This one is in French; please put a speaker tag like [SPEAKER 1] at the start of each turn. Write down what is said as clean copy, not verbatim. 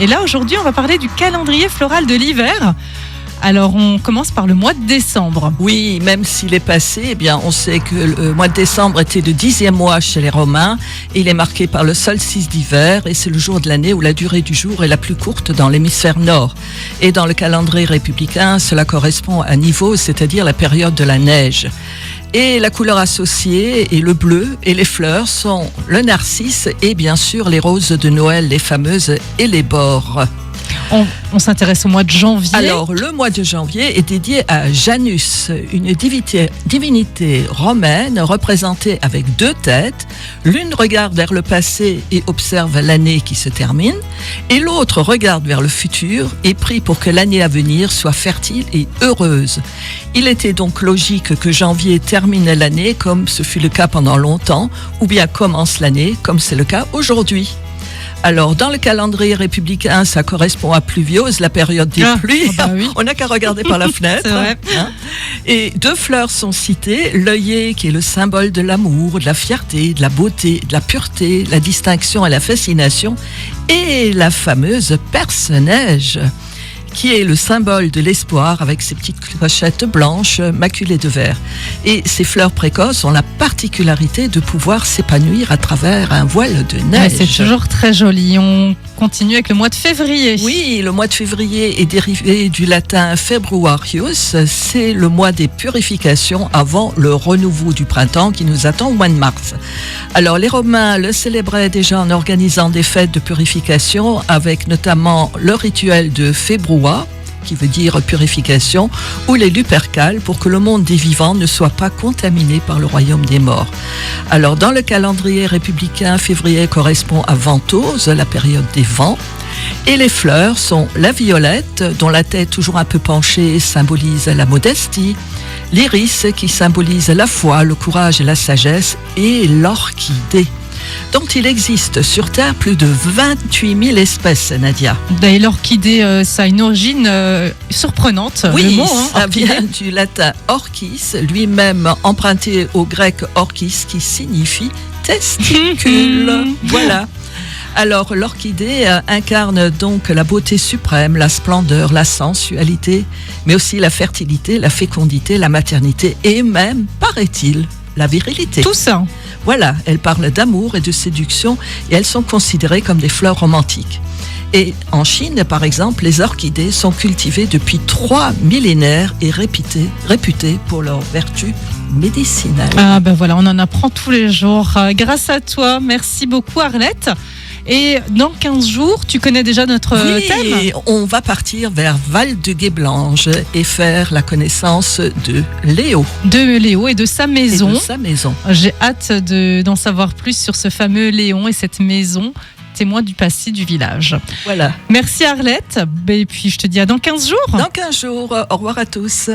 [SPEAKER 1] Et là, aujourd'hui, on va parler du calendrier floral de l'hiver. Alors, on commence par le mois de décembre.
[SPEAKER 2] Oui, même s'il est passé, eh bien, on sait que le mois de décembre était le 10e mois chez les Romains. Et il est marqué par le solstice d'hiver et c'est le jour de l'année où la durée du jour est la plus courte dans l'hémisphère nord. Et dans le calendrier républicain, cela correspond à Nivôos, c'est-à-dire la période de la neige. Et la couleur associée est le bleu et les fleurs sont le narcisse et bien sûr les roses de Noël, les fameuses et les bores.
[SPEAKER 1] On s'intéresse au mois de janvier.
[SPEAKER 2] Alors, le mois de janvier est dédié à Janus, une divinité romaine représentée avec 2 têtes. L'une regarde vers le passé et observe l'année qui se termine, et l'autre regarde vers le futur et prie pour que l'année à venir soit fertile et heureuse. Il était donc logique que janvier termine l'année comme ce fut le cas pendant longtemps, ou bien commence l'année comme c'est le cas aujourd'hui. Alors, dans le calendrier républicain, ça correspond à pluviose, la période des pluies.
[SPEAKER 1] Bah oui.
[SPEAKER 2] On n'a qu'à regarder par la fenêtre.
[SPEAKER 1] C'est vrai.
[SPEAKER 2] Et 2 fleurs sont citées. L'œillet, qui est le symbole de l'amour, de la fierté, de la beauté, de la pureté, la distinction et la fascination. Et la fameuse perce-neige, qui est le symbole de l'espoir avec ses petites clochettes blanches maculées de vert. Et ces fleurs précoces ont la particularité de pouvoir s'épanouir à travers un voile de neige.
[SPEAKER 1] Ouais, c'est toujours très joli. On continue avec le mois de février.
[SPEAKER 2] Oui, le mois de février est dérivé du latin februarius. C'est le mois des purifications avant le renouveau du printemps qui nous attend au mois de mars. Alors, les Romains le célébraient déjà en organisant des fêtes de purification avec notamment le rituel de Fébrua, qui veut dire purification, ou les Lupercales pour que le monde des vivants ne soit pas contaminé par le royaume des morts. Alors, dans le calendrier républicain, février correspond à Ventose, la période des vents. Et les fleurs sont la violette, dont la tête toujours un peu penchée symbolise la modestie, l'iris qui symbolise la foi, le courage et la sagesse, et l'orchidée, dont il existe sur Terre plus de 28 000 espèces, Nadia.
[SPEAKER 1] Et l'orchidée, ça a une origine surprenante.
[SPEAKER 2] Oui,
[SPEAKER 1] le mot,
[SPEAKER 2] ça vient du latin orchis, lui-même emprunté au grec orchis, qui signifie testicule. Voilà. Alors, l'orchidée incarne donc la beauté suprême, la splendeur, la sensualité, mais aussi la fertilité, la fécondité, la maternité et même, paraît-il, la virilité.
[SPEAKER 1] Tout ça.
[SPEAKER 2] Voilà, elles parlent d'amour et de séduction et elles sont considérées comme des fleurs romantiques. Et en Chine, par exemple, les orchidées sont cultivées depuis 3 millénaires et réputées pour leurs vertus médicinales.
[SPEAKER 1] Ah ben voilà, on en apprend tous les jours. Grâce à toi, merci beaucoup Arlette. Et dans 15 jours, tu connais déjà notre thème ?
[SPEAKER 2] On va partir vers Val-de-Guéblange et faire la connaissance de Léo.
[SPEAKER 1] De Léo et de sa maison.
[SPEAKER 2] Et de sa maison.
[SPEAKER 1] J'ai hâte d'en savoir plus sur ce fameux Léon et cette maison, témoin du passé du village.
[SPEAKER 2] Voilà.
[SPEAKER 1] Merci Arlette. Et puis je te dis à dans 15 jours.
[SPEAKER 2] Dans 15 jours. Au revoir à tous.